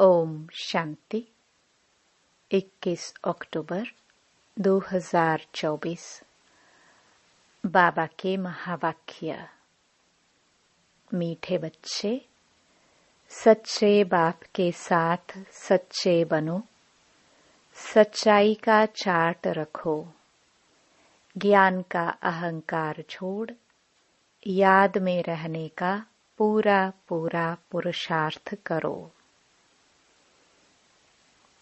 ओम शांति। 21 अक्टूबर 2024। बाबा के महावाक्य। मीठे बच्चे, सच्चे बाप के साथ सच्चे बनो, सच्चाई का चार्ट रखो, ज्ञान का अहंकार छोड़ याद में रहने का पूरा पूरा पुरुषार्थ करो।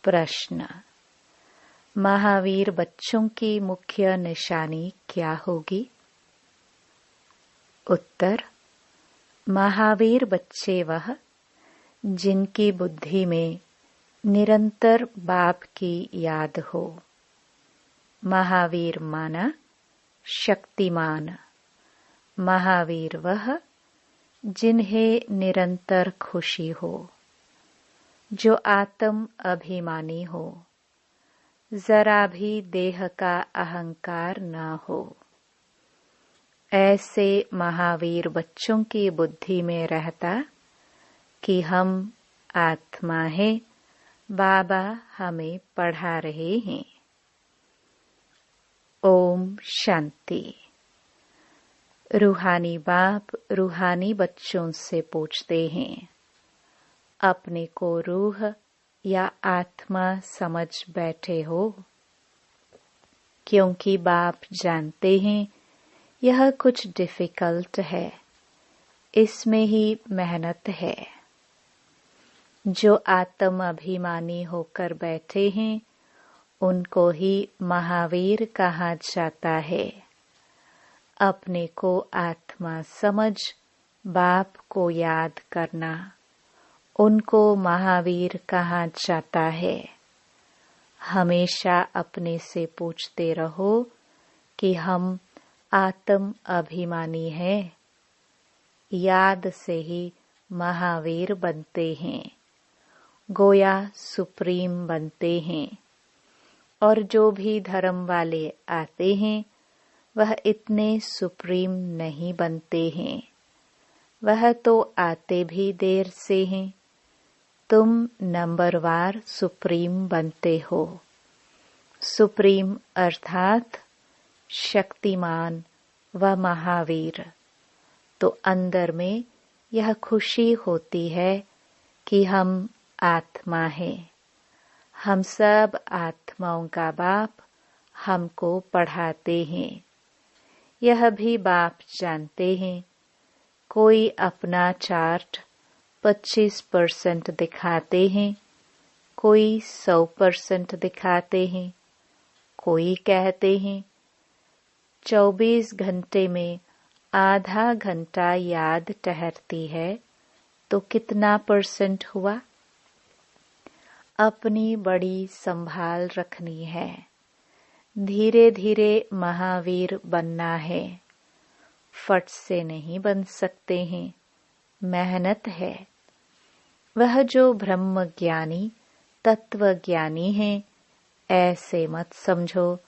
प्रश्न: महावीर बच्चों की मुख्य निशानी क्या होगी? उत्तर: महावीर बच्चे वह जिनकी बुद्धि में निरंतर बाप की याद हो। महावीर माना शक्तिमान। महावीर वह जिन्हें निरंतर खुशी हो, जो आत्म अभिमानी हो, जरा भी देह का अहंकार न हो। ऐसे महावीर बच्चों की बुद्धि में रहता कि हम आत्मा हैं, बाबा हमें पढ़ा रहे हैं। ओम शांति। रूहानी बाप रूहानी बच्चों से पूछते हैं, अपने को रूह या आत्मा समझ बैठे हो? क्योंकि बाप जानते हैं यह कुछ डिफिकल्ट है, इसमें ही मेहनत है। जो आत्म अभिमानी होकर बैठे हैं उनको ही महावीर कहा जाता है। अपने को आत्मा समझ बाप को याद करना, उनको महावीर कहा जाता है। हमेशा अपने से पूछते रहो कि हम आत्म अभिमानी हैं। याद से ही महावीर बनते हैं, गोया सुप्रीम बनते हैं। और जो भी धर्म वाले आते हैं वह इतने सुप्रीम नहीं बनते हैं, वह तो आते भी देर से हैं। तुम नंबरवार सुप्रीम बनते हो। सुप्रीम अर्थात शक्तिमान व महावीर। तो अंदर में यह खुशी होती है कि हम आत्मा हैं। हम सब आत्माओं का बाप हमको पढ़ाते हैं। यह भी बाप जानते हैं। कोई अपना चार्ट 25% दिखाते हैं, कोई 100% दिखाते हैं, कोई कहते हैं 24 घंटे में आधा घंटा याद ठहरती है, तो कितना % हुआ? अपनी बड़ी संभाल रखनी है। धीरे धीरे महावीर बनना है। फट से नहीं बन सकते हैं, मेहनत है। वह जो ब्रह्म ज्ञानी तत्व ज्ञानी है, ऐसे मत समझो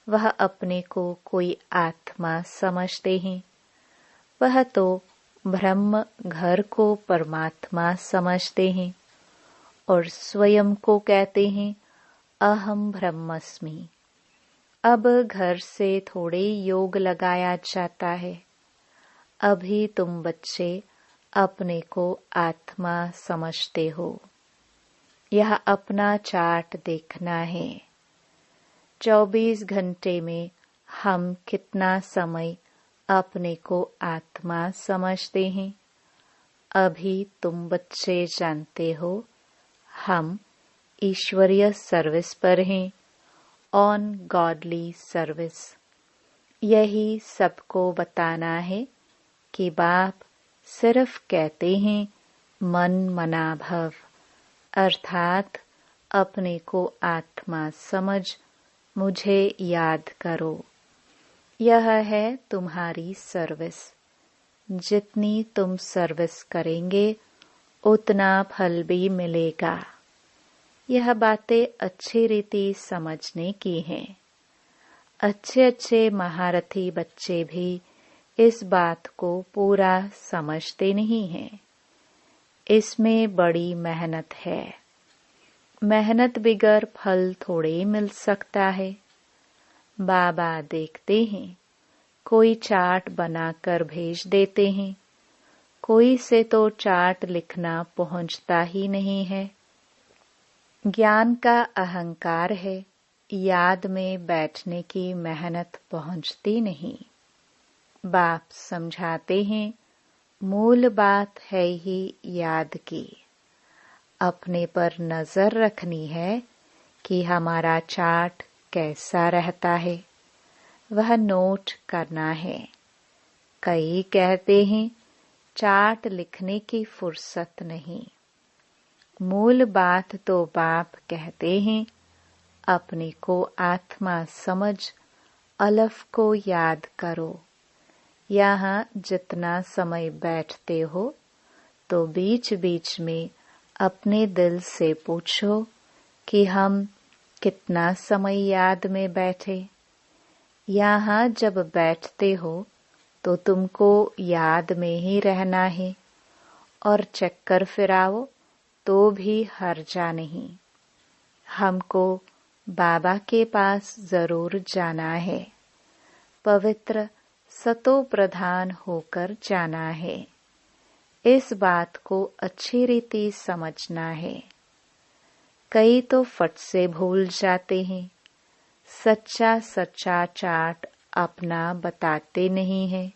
वह अपने को कोई आत्मा समझते हैं। वह तो ब्रह्म घर को परमात्मा समझते हैं और स्वयं को कहते हैं अहम ब्रह्मस्मि। अब घर से थोड़े योग लगाया जाता है। अभी तुम बच्चे अपने को आत्मा समझते हो। यह अपना चार्ट देखना है। 24 घंटे में हम कितना समय अपने को आत्मा समझते हैं? अभी तुम बच्चे जानते हो हम ईश्वरीय सर्विस पर हैं, ऑन गॉडली सर्विस। यही सबको बताना है कि बाप सिर्फ कहते हैं मन मना भव, अर्थात अपने को आत्मा समझ मुझे याद करो। यह है तुम्हारी सर्विस। जितनी तुम सर्विस करेंगे उतना फल भी मिलेगा। यह बातें अच्छी रीति समझने की हैं। अच्छे अच्छे महारथी बच्चे भी इस बात को पूरा समझते नहीं हैं। इसमें बड़ी मेहनत है। मेहनत बिगर फल थोड़े मिल सकता है। बाबा देखते हैं, कोई चार्ट बनाकर भेज देते हैं, कोई से तो चार्ट लिखना पहुंचता ही नहीं है। ज्ञान का अहंकार है, याद में बैठने की मेहनत पहुंचती नहीं। बाप समझाते हैं, मूल बात है ही याद की। अपने पर नजर रखनी है कि हमारा चार्ट कैसा रहता है, वह नोट करना है। कई कहते हैं चार्ट लिखने की फुर्सत नहीं। मूल बात तो बाप कहते हैं, अपने को आत्मा समझ अलफ को याद करो। यहाँ जितना समय बैठते हो तो बीच बीच में अपने दिल से पूछो कि हम कितना समय याद में बैठे। यहाँ जब बैठते हो तो तुमको याद में ही रहना है, और चक्कर फिराओ तो भी हर्जा नहीं। हमको बाबा के पास जरूर जाना है, पवित्र सतो प्रधान होकर जाना है। इस बात को अच्छी रीति समझना है। कई तो फट से भूल जाते हैं, सच्चा सच्चा चार्ट अपना बताते नहीं है।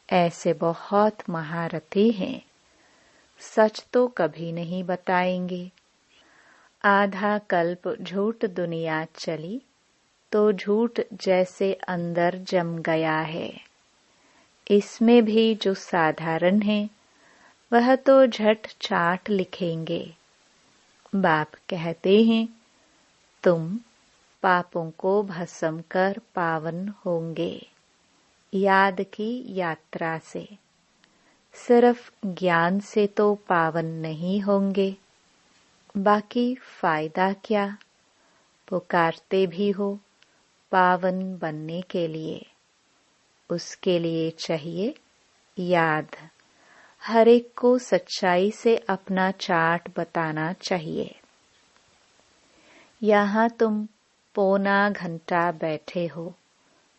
ऐसे बहुत महारथी हैं, सच तो कभी नहीं बताएंगे। आधा कल्प झूठ दुनिया चली तो झूठ जैसे अंदर जम गया है। इसमें भी जो साधारण है वह तो झट चार्ट लिखेंगे। बाप कहते हैं, तुम पापों को भस्म कर पावन होंगे याद की यात्रा से। सिर्फ ज्ञान से तो पावन नहीं होंगे, बाकी फायदा क्या। पुकारते भी हो पावन बनने के लिए, उसके लिए चाहिए याद। हर एक को सच्चाई से अपना चार्ट बताना चाहिए। यहाँ तुम पौना घंटा बैठे हो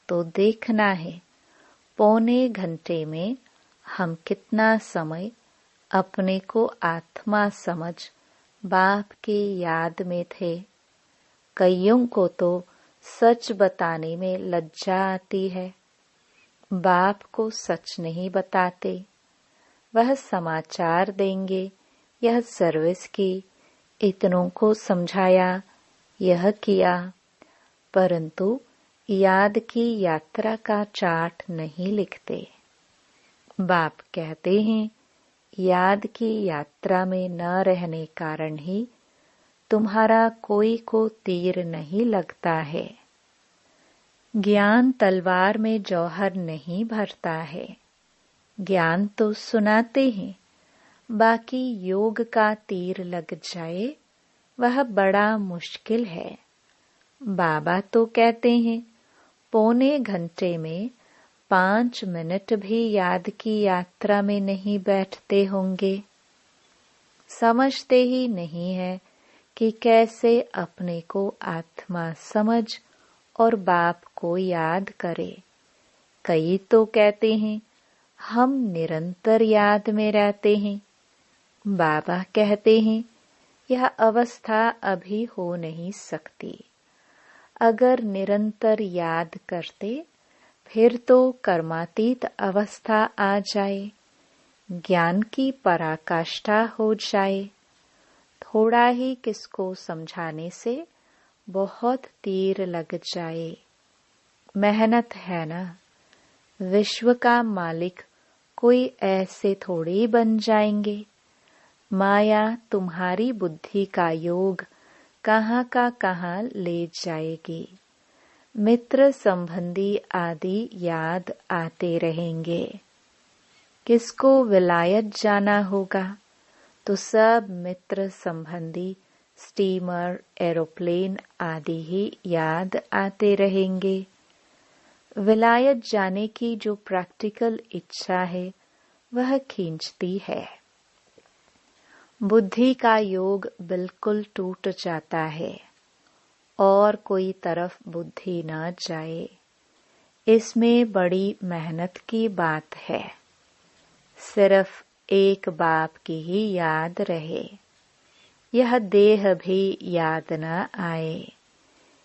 तो देखना है पौने घंटे में हम कितना समय अपने को आत्मा समझ बाप की याद में थे। कईयों को तो सच बताने में लज्जा आती है, बाप को सच नहीं बताते। वह समाचार देंगे, यह सर्विस की, इतनों को समझाया, यह किया, परंतु याद की यात्रा का चार्ट नहीं लिखते। बाप कहते हैं, याद की यात्रा में न रहने कारण ही तुम्हारा कोई को तीर नहीं लगता है। ज्ञान तलवार में जौहर नहीं भरता है। ज्ञान तो सुनाते हैं, बाकी योग का तीर लग जाए वह बड़ा मुश्किल है। बाबा तो कहते हैं, पौने घंटे में 5 मिनट भी याद की यात्रा में नहीं बैठते होंगे। समझते ही नहीं है कि कैसे अपने को आत्मा समझ और बाप को याद करे। कई तो कहते हैं हम निरंतर याद में रहते हैं। बाबा कहते हैं यह अवस्था अभी हो नहीं सकती। अगर निरंतर याद करते फिर तो कर्मातीत अवस्था आ जाए, ज्ञान की पराकाष्ठा हो जाए। थोड़ा ही किसको समझाने से बहुत तीर लग जाए। मेहनत है ना। विश्व का मालिक कोई ऐसे थोड़े बन जाएंगे। माया तुम्हारी बुद्धि का योग कहाँ का कहाँ ले जाएगी। मित्र संबंधी आदि याद आते रहेंगे। किसको विलायत जाना होगा तो सब मित्र संबंधी स्टीमर, एरोप्लेन आदि ही याद आते रहेंगे। विलायत जाने की जो प्रैक्टिकल इच्छा है वह खींचती है। बुद्धि का योग बिल्कुल टूट जाता है और कोई तरफ बुद्धि न जाए। इसमें बड़ी मेहनत की बात है। सिर्फ एक बाप की ही याद रहे, यह देह भी याद न आए।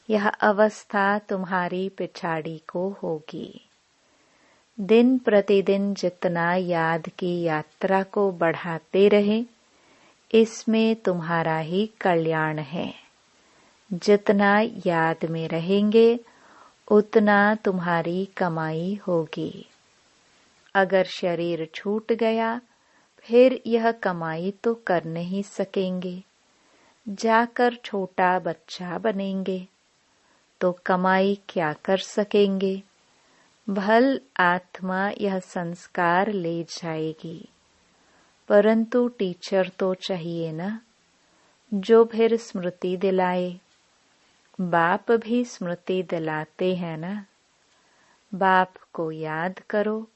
यह अवस्था तुम्हारी पिछाड़ी को होगी। दिन प्रतिदिन जितना याद की यात्रा को बढ़ाते रहे, इसमें तुम्हारा ही कल्याण है। जितना याद में रहेंगे उतना तुम्हारी कमाई होगी। अगर शरीर छूट गया फिर यह कमाई तो कर नहीं सकेंगे। जाकर छोटा बच्चा बनेंगे तो कमाई क्या कर सकेंगे। भल आत्मा यह संस्कार ले जाएगी, परंतु टीचर तो चाहिए ना, जो फिर स्मृति दिलाए। बाप भी स्मृति दिलाते हैं ना। बाप को याद करो,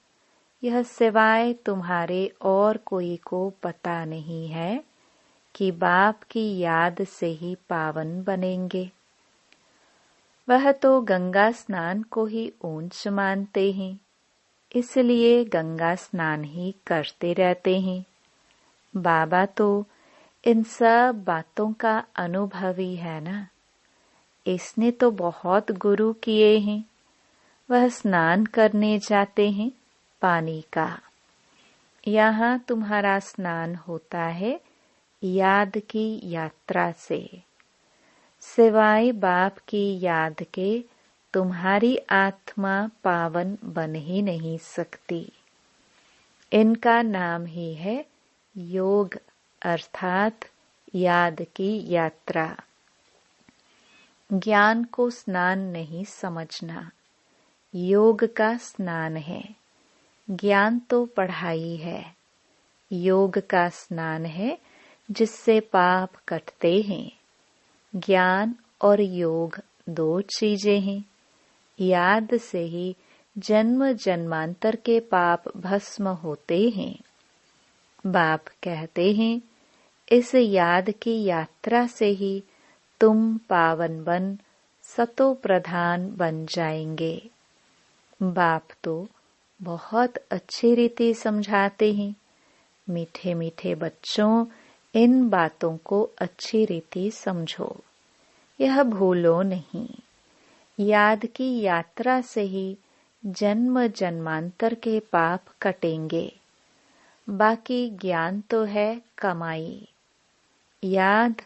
यह सिवाय तुम्हारे और कोई को पता नहीं है कि बाप की याद से ही पावन बनेंगे। वह तो गंगा स्नान को ही ऊंच मानते हैं, इसलिए गंगा स्नान ही करते रहते हैं। बाबा तो इन सब बातों का अनुभवी है ना। इसने तो बहुत गुरु किए हैं। वह स्नान करने जाते हैं पानी का। यहाँ तुम्हारा स्नान होता है याद की यात्रा से। सिवाय बाप की याद के तुम्हारी आत्मा पावन बन ही नहीं सकती। इनका नाम ही है योग, अर्थात याद की यात्रा। ज्ञान को स्नान नहीं समझना, योग का स्नान है। ज्ञान तो पढ़ाई है, योग का स्नान है जिससे पाप कटते हैं। ज्ञान और योग दो चीजें हैं। याद से ही जन्म जन्मांतर के पाप भस्म होते हैं। बाप कहते हैं इस याद की यात्रा से ही तुम पावन बन सतो प्रधान बन जाएंगे। बाप तो बहुत अच्छी रीति समझाते हैं। मीठे मीठे बच्चों, इन बातों को अच्छी रीति समझो, यह भूलो नहीं। याद की यात्रा से ही जन्म जन्मांतर के पाप कटेंगे। बाकी ज्ञान तो है कमाई। याद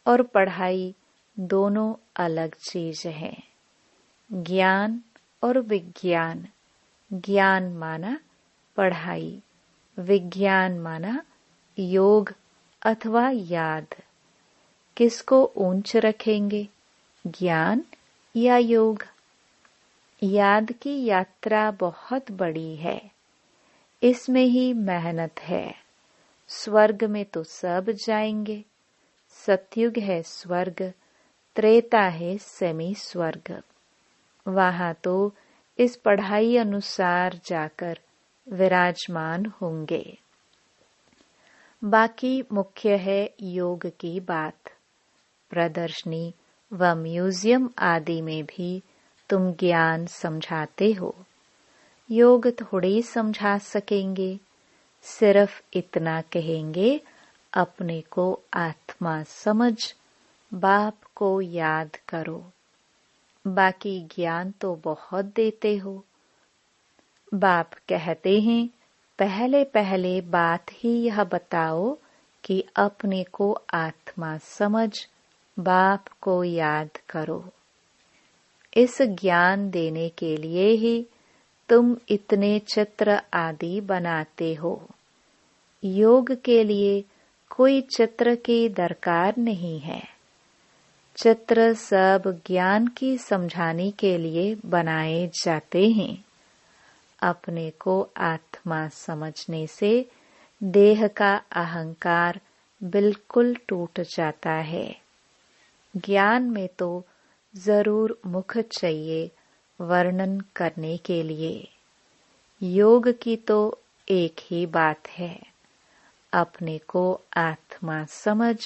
और पढ़ाई दोनों अलग चीज है। ज्ञान और विज्ञान, ज्ञान माना पढ़ाई, विज्ञान माना योग अथवा याद। किसको ऊंच रखेंगे, ज्ञान या योग? याद की यात्रा बहुत बड़ी है, इसमें ही मेहनत है। स्वर्ग में तो सब जाएंगे। सतयुग है स्वर्ग, त्रेता है सेमी स्वर्ग। वहां तो इस पढ़ाई अनुसार जाकर विराजमान होंगे। बाकी मुख्य है योग की बात। प्रदर्शनी व म्यूजियम आदि में भी तुम ज्ञान समझाते हो, योग थोड़ी समझा सकेंगे। सिर्फ इतना कहेंगे अपने को आत्मा समझ, बाप को याद करो। बाकी ज्ञान तो बहुत देते हो। बाप कहते हैं पहले पहले बात ही यह बताओ कि अपने को आत्मा समझ, बाप को याद करो। इस ज्ञान देने के लिए ही तुम इतने चित्र आदि बनाते हो। योग के लिए कोई चित्र की दरकार नहीं है। चित्र सब ज्ञान की समझाने के लिए बनाए जाते हैं। अपने को आत्मा समझने से देह का अहंकार बिल्कुल टूट जाता है। ज्ञान में तो जरूर मुख चाहिए वर्णन करने के लिए। योग की तो एक ही बात है, अपने को आत्मा समझ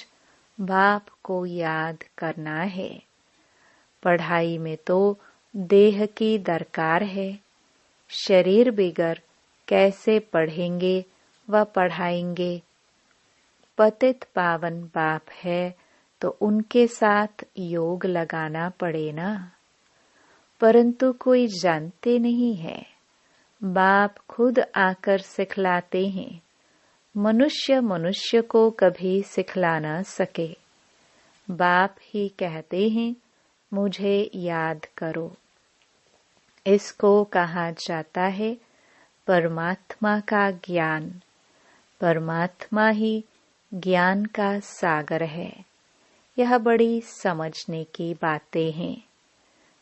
बाप को याद करना है। पढ़ाई में तो देह की दरकार है। शरीर बिगर कैसे पढ़ेंगे व पढ़ाएंगे। पतित पावन बाप है तो उनके साथ योग लगाना पड़े ना। परंतु कोई जानते नहीं है। बाप खुद आकर सिखलाते हैं। मनुष्य मनुष्य को कभी सिखला न सके। बाप ही कहते हैं मुझे याद करो। इसको कहा जाता है परमात्मा का ज्ञान। परमात्मा ही ज्ञान का सागर है। यह बड़ी समझने की बातें हैं।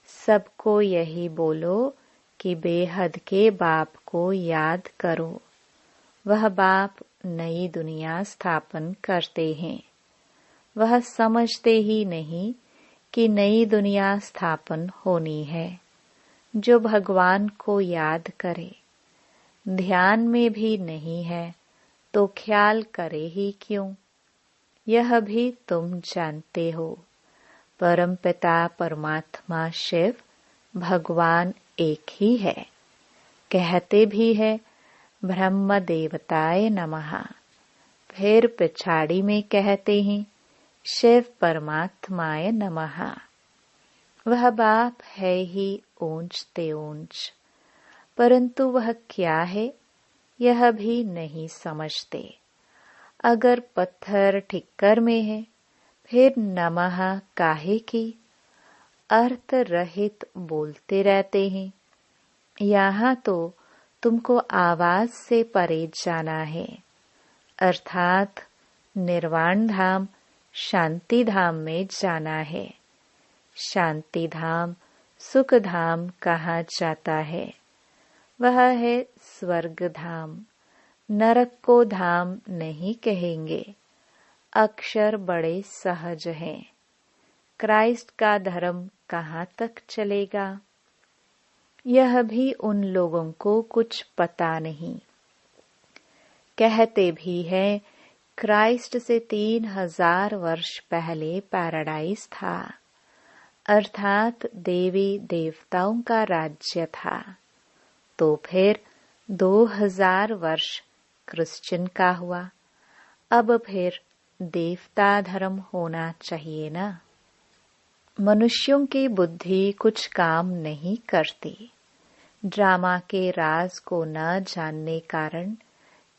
सबको यही बोलो कि बेहद के बाप को याद करो। वह बाप नई दुनिया स्थापन करते हैं। वह समझते ही नहीं कि नई दुनिया स्थापन होनी है। जो भगवान को याद करे, ध्यान में भी नहीं है तो ख्याल करे ही क्यों। यह भी तुम जानते हो। परमपिता परमात्मा शिव भगवान एक ही है। कहते भी है ब्रह्म देवताय नमः। फिर पिछाड़ी में कहते हैं शिव परमात्माय नमः। वह बाप है ही ऊंच ते ऊंच, परंतु वह क्या है यह भी नहीं समझते। अगर पत्थर ठिक्कर में है फिर नमः काहे की। अर्थ रहित बोलते रहते हैं। यहाँ तो तुमको आवाज से परे जाना है, अर्थात निर्वाण धाम शांति धाम में जाना है। शांति धाम सुख धाम कहा जाता है। वह है स्वर्ग धाम। नरक को धाम नहीं कहेंगे। अक्षर बड़े सहज हैं। क्राइस्ट का धर्म कहाँ तक चलेगा। यह भी उन लोगों को कुछ पता नहीं। कहते भी है क्राइस्ट से 3000 वर्ष पहले पैराडाइज था, अर्थात देवी देवताओं का राज्य था। तो फिर 2000 वर्ष क्रिश्चियन का हुआ। अब फिर देवता धर्म होना चाहिए ना। मनुष्यों की बुद्धि कुछ काम नहीं करती। ड्रामा के राज को न जानने कारण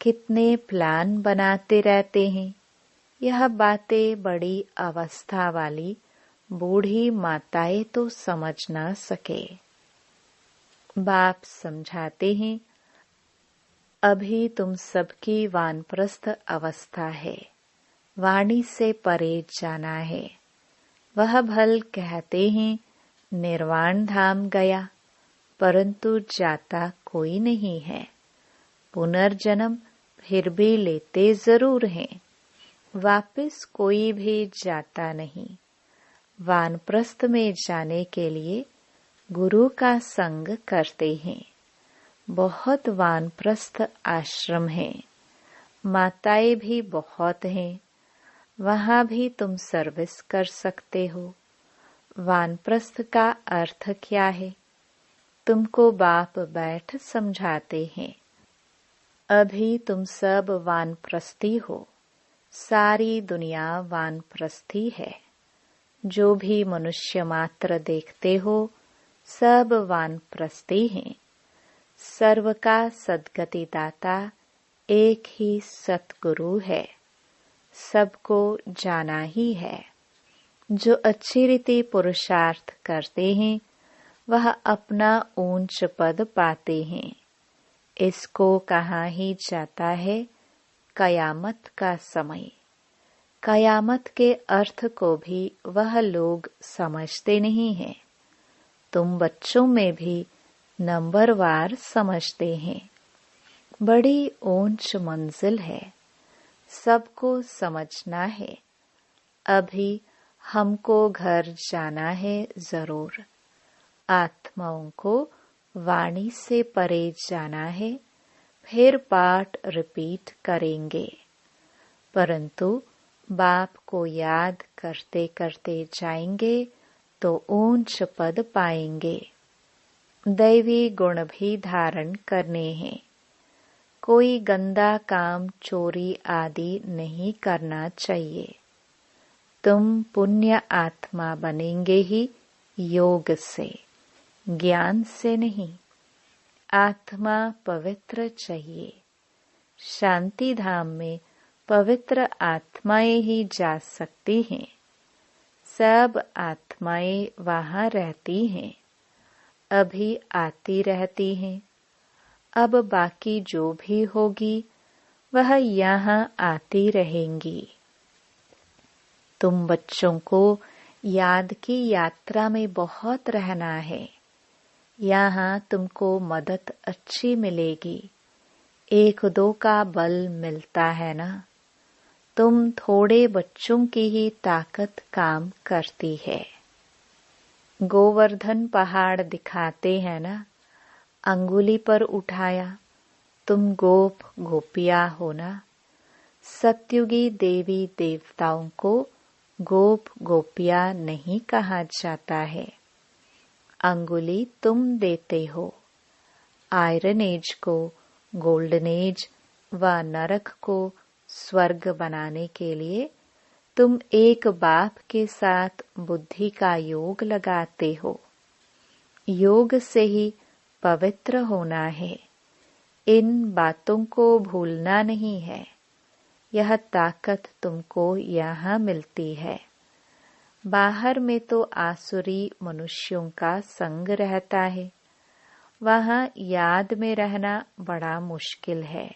कितने प्लान बनाते रहते हैं। यह बातें बड़ी अवस्था वाली बूढ़ी माताएं तो समझ न सके। बाप समझाते हैं अभी तुम सबकी वानप्रस्थ अवस्था है। वाणी से परे जाना है। वह भल कहते हैं निर्वाण धाम गया, परंतु जाता कोई नहीं है। पुनर्जन्म फिर भी लेते जरूर हैं, वापस कोई भी जाता नहीं। वानप्रस्थ में जाने के लिए गुरु का संग करते हैं। बहुत वानप्रस्थ आश्रम हैं। माताएं भी बहुत हैं। वहाँ भी तुम सर्विस कर सकते हो। वानप्रस्थ का अर्थ क्या है तुमको बाप बैठ समझाते हैं। अभी तुम सब वानप्रस्थी हो। सारी दुनिया वानप्रस्थी है। जो भी मनुष्य मात्र देखते हो सब वानप्रस्थी हैं। सर्व का सद्गति दाता एक ही सतगुरु है। सबको जाना ही है। जो अच्छी रीति पुरुषार्थ करते हैं वह अपना ऊंच पद पाते हैं। इसको कहा ही जाता है कयामत का समय। कयामत के अर्थ को भी वह लोग समझते नहीं हैं। तुम बच्चों में भी नंबरवार समझते हैं। बड़ी ऊंच मंजिल है। सबको समझना है। अभी हमको घर जाना है जरूर। आत्माओं को वाणी से परे जाना है। फिर पाठ रिपीट करेंगे। परंतु बाप को याद करते करते जाएंगे तो ऊंच पद पाएंगे। दैवी गुण भी धारण करने हैं। कोई गंदा काम, चोरी आदि नहीं करना चाहिए। तुम पुण्य आत्मा बनेंगे ही योग से, ज्ञान से नहीं। आत्मा पवित्र चाहिए। शांति धाम में पवित्र आत्माएं ही जा सकती हैं। सब आत्माएं वहाँ रहती हैं, अभी आती रहती हैं। अब बाकी जो भी होगी वह यहाँ आती रहेंगी। तुम बच्चों को याद की यात्रा में बहुत रहना है। यहाँ तुमको मदद अच्छी मिलेगी। एक दो का बल मिलता है ना। तुम थोड़े बच्चों की ही ताकत काम करती है। गोवर्धन पहाड़ दिखाते हैं ना, अंगुली पर उठाया, तुम गोप गोपिया हो ना। सत्युगी देवी देवताओं को गोप गोपिया नहीं कहा जाता है। अंगुली तुम देते हो। आयरन एज को गोल्डन एज व नरक को स्वर्ग बनाने के लिए तुम एक बाप के साथ बुद्धि का योग लगाते हो। योग से ही पवित्र होना है। इन बातों को भूलना नहीं है। यह ताकत तुमको यहाँ मिलती है। बाहर में तो आसुरी मनुष्यों का संग रहता है। वहाँ याद में रहना बड़ा मुश्किल है।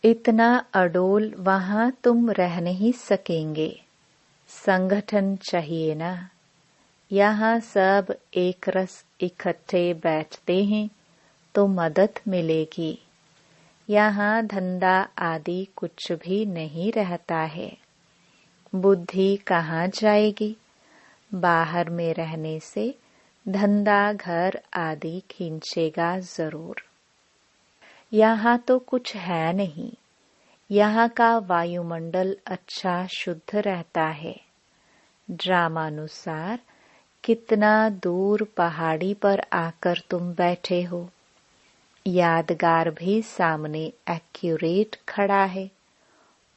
इतना अडोल वहाँ तुम रह नहीं सकेंगे। संगठन चाहिए ना। यहाँ सब एक रस इकट्ठे बैठते हैं तो मदद मिलेगी। यहाँ धंधा आदि कुछ भी नहीं रहता है। बुद्धि कहाँ जाएगी? बाहर में रहने से धंधा घर आदि खींचेगा जरूर। यहाँ तो कुछ है नहीं। यहाँ का वायुमंडल अच्छा शुद्ध रहता है। ड्रामानुसार कितना दूर पहाड़ी पर आकर तुम बैठे हो। यादगार भी सामने एक्यूरेट खड़ा है।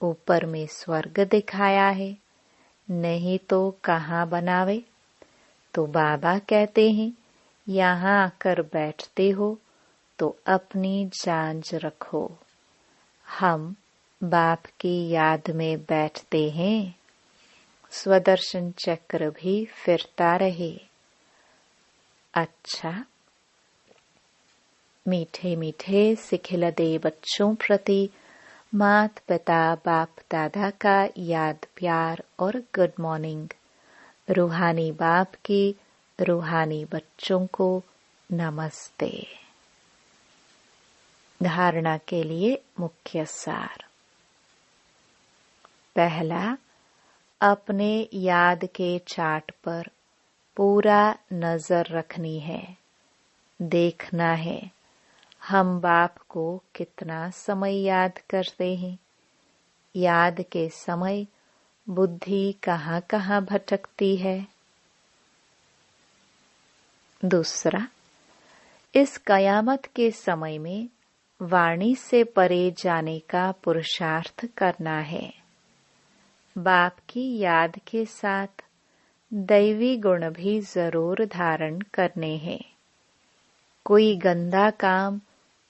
ऊपर में स्वर्ग दिखाया है, नहीं तो कहाँ बनावे। तो बाबा कहते हैं यहाँ आकर बैठते हो तो अपनी जांच रखो। हम बाप की याद में बैठते हैं। स्वदर्शन चक्र भी फिरता रहे। अच्छा, मीठे मीठे सिखिलदे बच्चों प्रति मात पिता बाप दादा का याद प्यार और गुड मॉर्निंग। रूहानी बाप की रूहानी बच्चों को नमस्ते। धारणा के लिए मुख्य सार। पहला, अपने याद के चार्ट पर पूरा नजर रखनी है। देखना है हम बाप को कितना समय याद करते हैं। याद के समय बुद्धि कहाँ कहाँ भटकती है। दूसरा, इस कयामत के समय में वाणी से परे जाने का पुरुषार्थ करना है। बाप की याद के साथ दैवी गुण भी जरूर धारण करने हैं। कोई गंदा काम,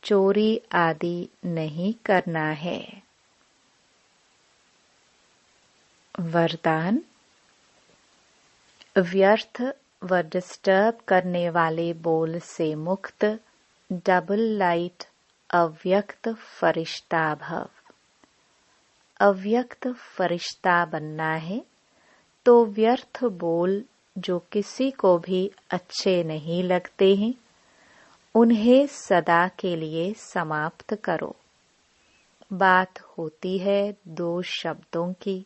चोरी आदि नहीं करना है। वरदान, व्यर्थ व डिस्टर्ब करने वाले बोल से मुक्त डबल लाइट अव्यक्त फरिश्ता भव। अव्यक्त फरिश्ता बनना है तो व्यर्थ बोल जो किसी को भी अच्छे नहीं लगते हैं, उन्हें सदा के लिए समाप्त करो। बात होती है 2 शब्दों की,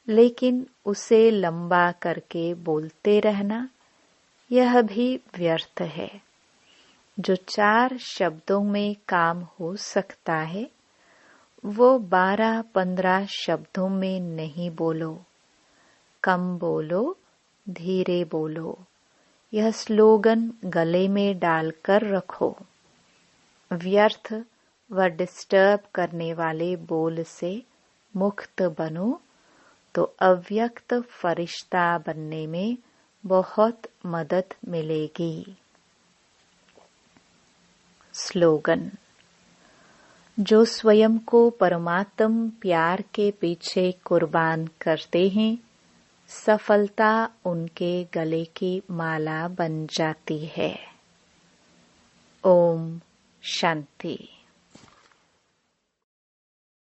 लेकिन उसे लंबा करके बोलते रहना यह भी व्यर्थ है। जो 4 शब्दों में काम हो सकता है वो 12-15 शब्दों में नहीं बोलो, कम बोलो, धीरे बोलो। यह स्लोगन गले में डालकर रखो। व्यर्थ व डिस्टर्ब करने वाले बोल से मुक्त बनो तो अव्यक्त फरिश्ता बनने में बहुत मदद मिलेगी। स्लोगन। जो स्वयं को परमात्म प्यार के पीछे कुर्बान करते हैं, सफलता उनके गले की माला बन जाती है। ओम शांति।